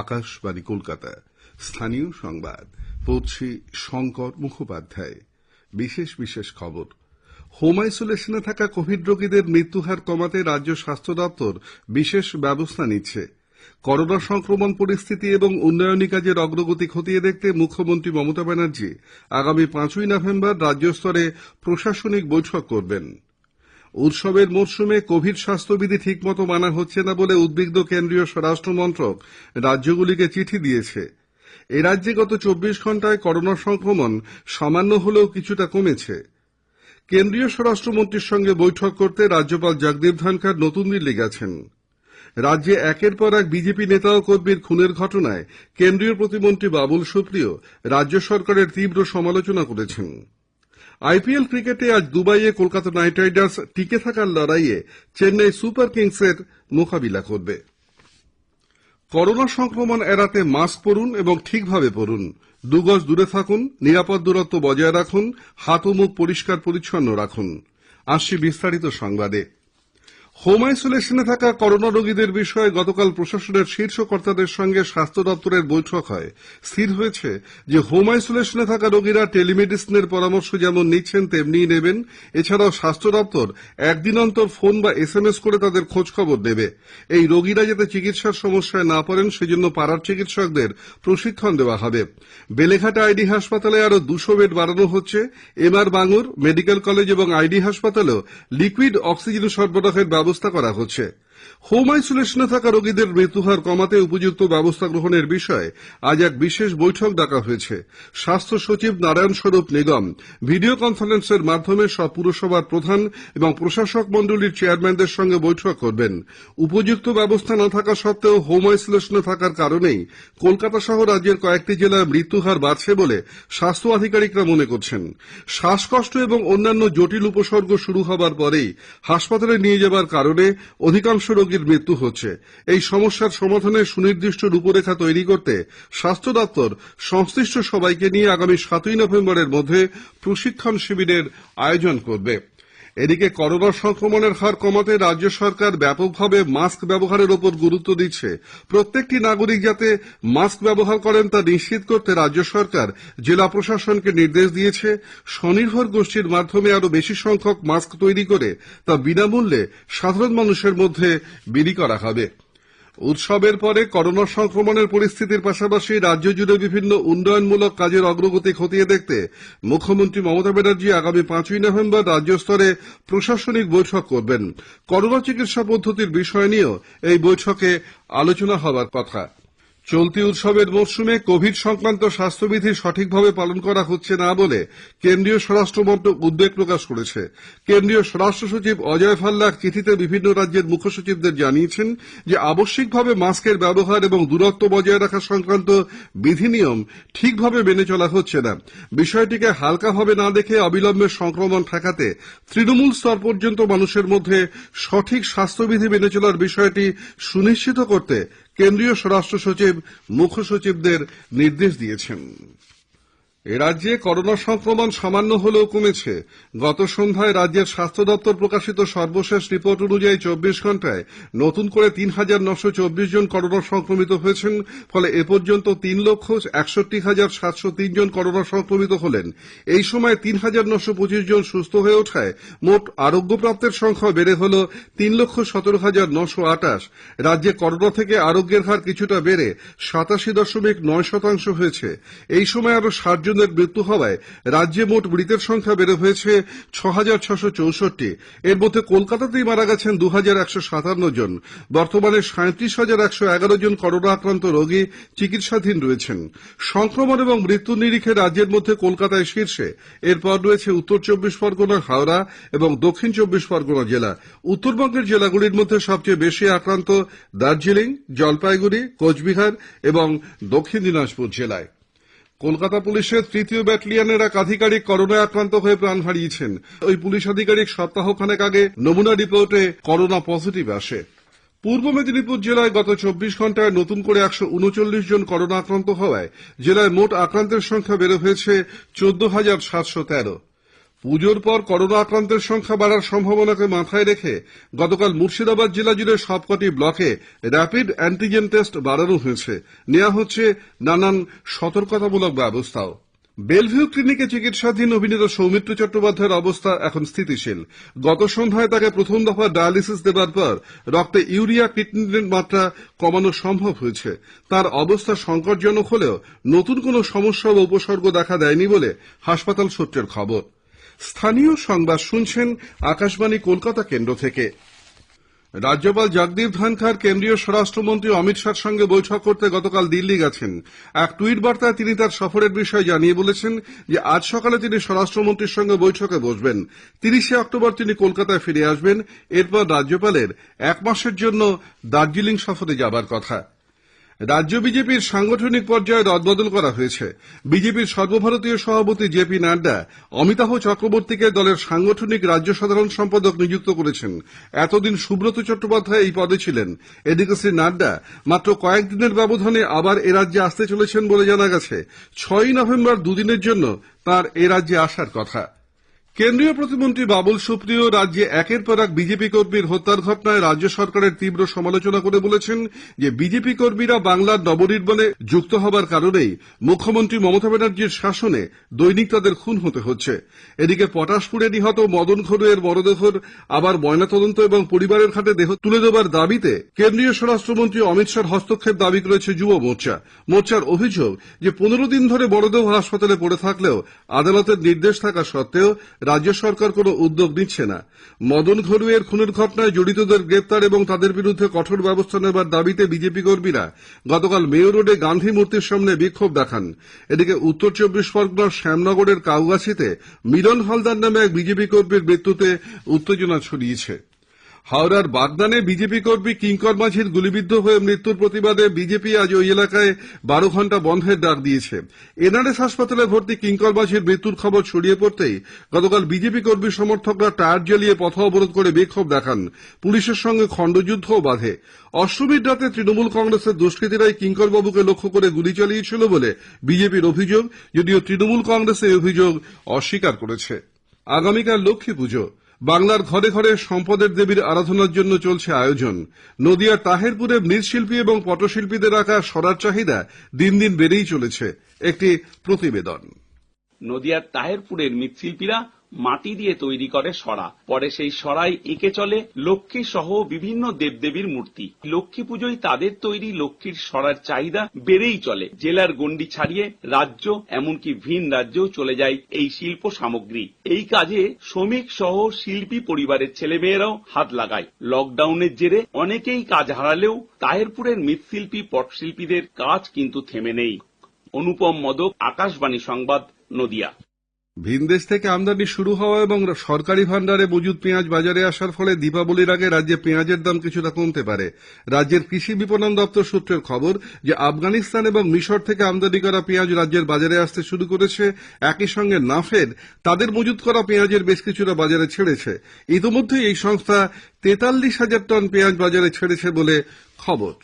আকাশবাণী কলকাতা। স্থানীয় সংবাদ পড়ছি শঙ্কর মুখোপাধ্যায়। বিশেষ খবর। হোম আইসোলেশনে থাকা কোভিড রোগীদের মৃত্যুহার কমাতে রাজ্য স্বাস্থ্য দপ্তর বিশেষ ব্যবস্থা নিচ্ছে। করোনা সংক্রমণ পরিস্থিতি এবং উন্নয়নী কাজের অগ্রগতি খতিয়ে দেখতে মুখ্যমন্ত্রী মমতা ব্যানার্জি আগামী 5ই নভেম্বর রাজ্য স্তরে প্রশাসনিক বৈঠক করবেন। উৎসবের মরশুমে কোভিড স্বাস্থ্যবিধি ঠিকমতো মানা হচ্ছে না বলে উদ্বিগ্ন কেন্দ্রীয় স্বরাষ্ট্র মন্ত্রক রাজ্যগুলিকে চিঠি দিয়েছে। এরাজ্যে গত 24 ঘণ্টায় করোনা সংক্রমণ সামান্য হলেও কিছুটা কমেছে। কেন্দ্রীয় স্বরাষ্ট্রমন্ত্রীর সঙ্গে বৈঠক করতে রাজ্যপাল জগদীপ ধনখড় নতুন দিল্লি গেছেন। রাজ্যে একের পর এক বিজেপি নেতা ও কর্মীর খুনের ঘটনায় কেন্দ্রীয় প্রতিমন্ত্রী বাবুল সুপ্রিয় রাজ্য সরকারের তীব্র সমালোচনা করেছেন। আইপিএল ক্রিকেটে আজ দুবাইয়ে কলকাতা নাইট রাইডার্স টিকে থাকার লড়াইয়ে চেন্নাই সুপার কিংসের মোকাবিলা করবে। করোনা সংক্রমণ এড়াতে মাস্ক পরুন এবং ঠিকভাবে পরুন। 2 গজ দূরে থাকুন, নিরাপদ দূরত্ব বজায় রাখুন, হাত ও মুখ পরিষ্কার পরিচ্ছন্ন রাখুন। আসছি বিস্তারিত সংবাদে। হোম আইসোলেশনে থাকা করোনা রোগীদের বিষয়ে গতকাল প্রশাসনের শীর্ষ কর্তাদের সঙ্গে স্বাস্থ্য দপ্তরের বৈঠক হয়। স্থির হয়েছে যে হোম আইসোলেশনে থাকা রোগীরা টেলিমেডিসিনের পরামর্শ যেমন নিচ্ছেন তেমনিই নেবেন। এছাড়াও স্বাস্থ্য দপ্তর একদিন অন্তর ফোন বা SMS করে তাদের খোঁজ খবর নেবে। এই রোগীরা যাতে চিকিৎসার সমস্যায় না পড়েন সেজন্য পাড়ার চিকিৎসকদের প্রশিক্ষণ দেওয়া হবে। বেলেঘাটা আইডি হাসপাতালে আরও 200 বেড বাড়ানো হচ্ছে। MR বাঙুর মেডিকেল কলেজ এবং আইডি হাসপাতালেও লিকুইড অক্সিজেন সরবরাহের ব্যবস্থা করা হচ্ছে। হোম আইসোলেশনে থাকা রোগীদের মৃত্যুহার কমাতে উপযুক্ত ব্যবস্থা গ্রহণের বিষয়ে আজ এক বিশেষ বৈঠক ডাকা হয়েছে। স্বাস্থ্য সচিব নারায়ণ স্বরূপ নিগম ভিডিও কনফারেন্সের মাধ্যমে সব পুরসভার প্রধান এবং প্রশাসক মণ্ডলীর চেয়ারম্যানদের সঙ্গে বৈঠক করবেন। উপযুক্ত ব্যবস্থা না থাকা সত্ত্বেও হোম আইসোলেশনে থাকার কারণেই কলকাতা সহ রাজ্যের কয়েকটি জেলায় মৃত্যুহার বাড়ছে বলে স্বাস্থ্য আধিকারিকরা মনে করছেন। শ্বাসকষ্ট এবং অন্যান্য জটিল উপসর্গ শুরু হবার পরেই হাসপাতালে নিয়ে যাবার কারণে অধিকাংশ রোগীর মৃত্যু হচ্ছে। এই সমস্যার সমাধানে সুনির্দিষ্ট রূপরেখা তৈরি করতে স্বাস্থ্য দপ্তর সংশ্লিষ্ট সবাইকে নিয়ে আগামী 7ই নভেম্বরের মধ্যে প্রশিক্ষণ শিবিরের আয়োজন করবে। এদিকে করোনা সংক্রমণের হার কমাতে রাজ্য সরকার ব্যাপকভাবে মাস্ক ব্যবহারের ওপর গুরুত্ব দিচ্ছে। প্রত্যেকটি নাগরিক যাতে মাস্ক ব্যবহার করেন তা নিশ্চিত করতে রাজ্য সরকার জেলা প্রশাসনকে নির্দেশ দিয়েছে। স্বনির্ভর গোষ্ঠীর মাধ্যমে আরও বেশি সংখ্যক মাস্ক তৈরি করে তা বিনামূল্যে সাধারণ মানুষের মধ্যে বিলি করা হবে। উৎসবের পরে করোনা সংক্রমণের পরিস্থিতির পাশাপাশি রাজ্য জুড়ে বিভিন্ন উন্নয়নমূলক কাজের অগ্রগতি খতিয়ে দেখতে মুখ্যমন্ত্রী মমতা ব্যানার্জি আগামী 5ই নভেম্বর রাজ্য স্তরে প্রশাসনিক বৈঠক করবেন। করোনা চিকিৎসা পদ্ধতির বিষয় নিয়েও এই বৈঠকে আলোচনা হবার কথা। চলতি উৎসবের মরশুমে কোভিড সংক্রান্ত স্বাস্থ্যবিধি সঠিকভাবে পালন করা হচ্ছে না বলে কেন্দ্রীয় স্বরাষ্ট্র মন্ত্রক উদ্বেগ প্রকাশ করেছে। কেন্দ্রীয় স্বরাষ্ট্র সচিব অজয় ভাল্লা এক চিঠিতে বিভিন্ন রাজ্যের মুখ্য সচিবদের জানিয়েছেন যে আবশ্যিকভাবে মাস্কের ব্যবহার এবং দূরত্ব বজায় রাখা সংক্রান্ত বিধিনিয়ম ঠিকভাবে মেনে চলা হচ্ছে না। বিষয়টিকে হালকাভাবে না দেখে অবিলম্বে সংক্রমণ ঠেকাতে তৃণমূল স্তর পর্যন্ত মানুষের মধ্যে সঠিক স্বাস্থ্যবিধি মেনে চলার বিষয়টি সুনিশ্চিত করতে কেন্দ্রীয় স্বরাষ্ট্র সচিব মুখ্য সচিবদের নির্দেশ দিয়েছেন। এরাজ্যে করোনা সংক্রমণ সামান্য হলেও কমেছে। গত সন্ধ্যায় রাজ্যের স্বাস্থ্য দপ্তর প্রকাশিত সর্বশেষ রিপোর্ট অনুযায়ী 24 ঘণ্টায় নতুন করে ৩,৯২৪ জন করোনা সংক্রমিত হয়েছেন। ফলে এ পর্যন্ত ৩,৬১,৭০৩ জন করোনা সংক্রমিত হলেন। এই সময় ৩,৯২৫ জন সুস্থ হয়ে ওঠায় মোট আরোগ্যপ্রাপ্তের সংখ্যা বেড়ে হল ৩,১৭,৯২৮। রাজ্যে করোনা থেকে আরোগ্যের হার কিছুটা বেড়ে 87.৯% হয়েছে। এই সময় আরও ৬০ জনের মৃত্যু হওয়ায় রাজ্যে মোট মৃতের সংখ্যা বেড়ে হয়েছে ৬,৬৬৪। এর মধ্যে কলকাতাতেই মারা গেছেন ২,১৫৭ জন। বর্তমানে ৩৭,১১১ জন করোনা আক্রান্ত রোগী চিকিৎসাধীন রয়েছেন। সংক্রমণ এবং মৃত্যুর নিরিখে রাজ্যের মধ্যে কলকাতায় শীর্ষে। এরপর রয়েছে উত্তর 24 পরগনা, হাওড়া এবং দক্ষিণ 24 পরগনা জেলা। উত্তরবঙ্গের জেলাগুলির মধ্যে সবচেয়ে বেশি আক্রান্ত দার্জিলিং, জলপাইগুড়ি, কোচবিহার এবং দক্ষিণ দিনাজপুর জেলায়। কলকাতা পুলিশের 3য় ব্যাটালিয়নের এক আধিকারিক করোনায় আক্রান্ত হয়ে প্রাণ হারিয়েছেন। ওই পুলিশ আধিকারিক সপ্তাহখানেক আগে নমুনা রিপোর্টে করোনা পজিটিভ আসে। পূর্ব মেদিনীপুর জেলায় গত 24 ঘণ্টায় নতুন করে 139 জন করোনা আক্রান্ত হওয়ায় জেলায় মোট আক্রান্তের সংখ্যা বেড়ে হয়েছে 14,713। পুজোর পর করোনা আক্রান্তের সংখ্যা বাড়ার সম্ভাবনাকে মাথায় রেখে গতকাল মুর্শিদাবাদ জেলা জুড়ে সবকটি ব্লকে র্যাপিড অ্যান্টিজেন টেস্ট বাড়ানো হয়েছে। নেওয়া হচ্ছে নানান সতর্কতামূলক ব্যবস্থাও। বেলভিউ ক্লিনিকে চিকিৎসাধীন অভিনেতা সৌমিত্র চট্টোপাধ্যায়ের অবস্থা এখন স্থিতিশীল। গত সন্ধ্যায় তাকে প্রথম দফা ডায়ালিসিস দেবার পর রক্তে ইউরিয়া ক্রিয়েটিনিনের মাত্রা কমানো সম্ভব হয়েছে। তার অবস্থা সংকটজনক হলেও নতুন কোনো সমস্যা বা উপসর্গ দেখা দেয়নি বলে হাসপাতাল সূত্রের খবর। স্থানীয় সংবাদ শুনছেন আকাশবাণী কলকাতা কেন্দ্র থেকে। রাজ্যপাল জগদীপ ধনখড় কেন্দ্রীয় স্বরাষ্ট্রমন্ত্রী অমিত শাহর সঙ্গে বৈঠক করতে গতকাল দিল্লি গেছেন। এক টুইট বার্তায় তিনি তার সফরের বিষয়ে জানিয়ে বলেছেন যে আজ সকালে তিনি স্বরাষ্ট্রমন্ত্রীর সঙ্গে বৈঠকে বসবেন। 30শে অক্টোবর তিনি কলকাতায় ফিরে আসবেন। এরপর রাজ্যপালের 1 মাসের জন্য দার্জিলিং সফরে যাবার কথা। রাজ্য বিজেপির সাংগঠনিক পর্যায়ে রদবদল করা হয়েছে। বিজেপির সর্বভারতীয় সভাপতি জেপি নাড্ডা অমিতাভ চক্রবর্তীকে দলের সাংগঠনিক রাজ্য সাধারণ সম্পাদক নিযুক্ত করেছেন। এতদিন সুব্রত চট্টোপাধ্যায় এই পদে ছিলেন। এদিকে শ্রী নাড্ডা মাত্র কয়েকদিনের ব্যবধানে আবার এ রাজ্যে আসতে চলেছেন বলে জানা গেছে। 6ই নভেম্বর দুদিনের জন্য তাঁর এ রাজ্যে আসার কথা। কেন্দ্রীয় প্রতিমন্ত্রী বাবুল সুপ্রিয় রাজ্যে একের পর এক বিজেপি কর্মীর হত্যার ঘটনায় রাজ্য সরকারের তীব্র সমালোচনা করে বলেছেন যে বিজেপি কর্মীরা বাংলার নবনির্মাণে যুক্ত হবার কারণেই মুখ্যমন্ত্রী মমতা ব্যানার্জির শাসনে দৈনিক তাদের খুন হতে হচ্ছে। এদিকে পটাশপুরে নিহত মদন ঘড়ুইয়ের মরদেহর আবার ময়নাতদন্ত এবং পরিবারের হাতে দেহ তুলে দেবার দাবিতে কেন্দ্রীয় স্বরাষ্ট্রমন্ত্রী অমিত শাহর হস্তক্ষেপ দাবি করেছে যুব মোর্চা। মোর্চার অভিযোগ যে 15 দিন ধরে মরদেহ হাসপাতালে পড়ে থাকলেও আদালতের নির্দেশ থাকা সত্ত্বেও রাজ্য সরকার কোনো উদ্যোগ নিচ্ছে না। মদন ঘড়ুইয়ের খুনের ঘটনায় জড়িতদের গ্রেপ্তার এবং তাদের বিরুদ্ধে কঠোর ব্যবস্থা নেবার দাবিতে বিজেপি কর্মীরা গতকাল মেয়র রোডে গান্ধী মূর্তির সামনে বিক্ষোভ দেখান। এদিকে উত্তর 24 পরগনার শ্যামনগরের কাউগাছিতে মিলন হালদার নামে এক বিজেপি কর্মীর মৃত্যুতে উত্তেজনা ছড়িয়েছে। হাওড়ার বাগনানে বিজেপি কর্মী কিঙ্কর মাঝির গুলিবিদ্ধ হয়ে মৃত্যুর প্রতিবাদে বিজেপি আজ ওই এলাকায় 12 ঘণ্টা বন্ধের ডাক দিয়েছে। এনআরএস হাসপাতালে ভর্তি কিঙ্কর মাঝির মৃত্যুর খবর ছড়িয়ে পড়তেই গতকাল বিজেপি কর্মী সমর্থকরা টায়ার জ্বালিয়ে পথ অবরোধ করে বিক্ষোভ দেখান। পুলিশের সঙ্গে খণ্ডযুদ্ধও বাধে। অষ্টমীর রাতে তৃণমূল কংগ্রেসের দুষ্কৃতীরাই কিঙ্কর বাবুকে লক্ষ্য করে গুলি চালিয়েছিল বলে বিজেপির অভিযোগ, যদিও তৃণমূল কংগ্রেস এই অভিযোগ অস্বীকার করেছে। আগামীকাল লক্ষ্মী পুজো। বাংলার ঘরে ঘরে সম্পদের দেবীর আরাধনার জন্য চলছে আয়োজন। নদিয়ার তাহেরপুরে মৃৎশিল্পী এবং পটশিল্পীদের আঁকা সরার চাহিদা দিন দিন বেড়েই চলেছে। একটি প্রতিবেদন। নদিয়ার তাহেরপুরের মৃৎশিল্পীরা মাটি দিয়ে তৈরি করে সরা, পরে সেই সরাই এঁকে চলে লক্ষ্মী সহ বিভিন্ন দেবদেবীর মূর্তি। লক্ষ্মী পুজোয় তাদের তৈরি লক্ষ্মীর সরার চাহিদা বেড়েই চলে। জেলার গণ্ডি ছাড়িয়ে রাজ্য এমনকি ভিন রাজ্যেও চলে যায় এই শিল্প সামগ্রী। এই কাজে শ্রমিক সহ শিল্পী পরিবারের ছেলেমেয়েরাও হাত লাগায়। লকডাউনের জেরে অনেকেই কাজ হারালেও তাহেরপুরের মৃৎশিল্পী পটশিল্পীদের কাজ কিন্তু থেমে নেই। অনুপম মদক, আকাশবাণী সংবাদ, নদিয়া। ভিনদেশ থেকে আমদানি শুরু হওয়া এবং সরকারি ভান্ডারে মজুদ পেঁয়াজ বাজারে আসার ফলে দীপাবলির আগে রাজ্যে পেঁয়াজের দাম কিছুটা কমতে পারে। রাজ্যের কৃষি বিপণন দপ্তর সূত্রের খবর যে আফগানিস্তান এবং মিশর থেকে আমদানি করা পেঁয়াজ রাজ্যের বাজারে আসতে শুরু করেছে। একই সঙ্গে নাফেড তাদের মজুত করা পেঁয়াজের বেশ কিছুটা বাজারে ছেড়েছে। ইতিমধ্যে এই সংস্থা 43,000 টন পেঁয়াজ বাজারে ছেড়েছে বলে খবর।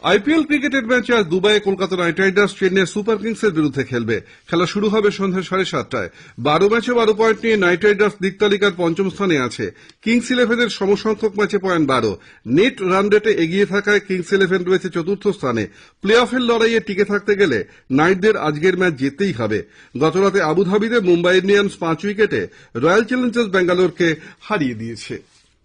আইপিএল ক্রিকেটের ম্যাচে আজ দুবাইয়ে Kolkata Knight Riders Chennai Super কিংসের বিরুদ্ধে খেলবে। খেলা শুরু হবে সন্ধ্যা 7:30টায়। 12 ম্যাচে 12 পয়েন্ট নিয়ে নাইট রাইডার্স দিক তালিকার 5ম স্থানে আছে। কিংস ইলেভেনের সমসংখ্যক ম্যাচে পয়েন্ট 12। নেট রান রেটে এগিয়ে থাকায় কিংস ইলেভেন রয়েছে 4র্থ স্থানে। প্লে অফের লড়াইয়ে টিকে থাকতে গেলে নাইটদের আজকের ম্যাচ জিততেই হবে। গতরাতে আবুধাবিতে মুম্বাই ইন্ডিয়ান্স 5 উইকেটে রয়্যাল চ্যালেঞ্জার্স ব্যাঙ্গালোরকে হারিয়ে দিয়েছে।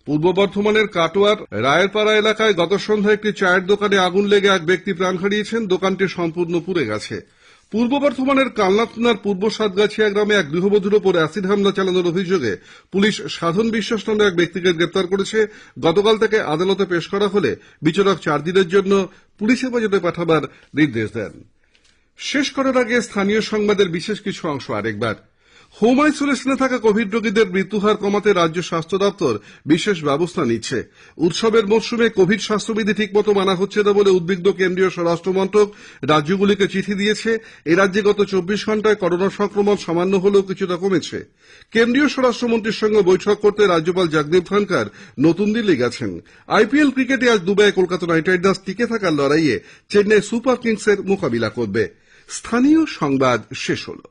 পূর্ব বর্ধমানের কাটোয়ার রায়েরপাড়া এলাকায় গত সন্ধ্যায় একটি চায়ের দোকানে আগুন লেগে এক ব্যক্তি প্রাণ হারিয়েছেন। দোকানটি সম্পূর্ণ পুড়ে গেছে। পূর্ব বর্ধমানের কালনা থানার পূর্ব সাতগাছিয়া গ্রামে এক গৃহবধূর ওপর অ্যাসিড হামলা চালানোর অভিযোগে পুলিশ সাধন বিশ্বাস নামে এক ব্যক্তিকে গ্রেপ্তার করেছে। গতকাল তাকে আদালতে পেশ করা হলে বিচারক 4 দিনের জন্য পুলিশ হেফাজতে পাঠাবার নির্দেশ দেন। শেষ করার আগে স্থানীয় সংবাদের বিশেষ কিছু অংশ আরেকবার। হোম আইসোলেশনে থাকা কোভিড রোগীদের মৃত্যুহার কমাতে রাজ্য স্বাস্থ্য দপ্তর বিশেষ ব্যবস্থা নিচ্ছে। উৎসবের মরশুমে কোভিড স্বাস্থ্যবিধি ঠিকমতো মানা হচ্ছে না বলে উদ্বিগ্ন কেন্দ্রীয় স্বরাষ্ট্রমন্ত্রক রাজ্যগুলিকে চিঠি দিয়েছে। এ রাজ্যে গত 24 ঘণ্টায় করোনা সংক্রমণ সামান্য হলেও কিছুটা কমেছে। কেন্দ্রীয় স্বরাষ্ট্রমন্ত্রীর সঙ্গে বৈঠক করতে রাজ্যপাল জগদীপ ধনখড় নতুন দিল্লি গেছেন। আইপিএল ক্রিকেটে আজ দুবাইয়ে কলকাতা নাইট রাইডার্স টিকে থাকার লড়াইয়ে চেন্নাই সুপার কিংসের মোকাবিলা করবে। স্থানীয় সংবাদ শেষ হলো।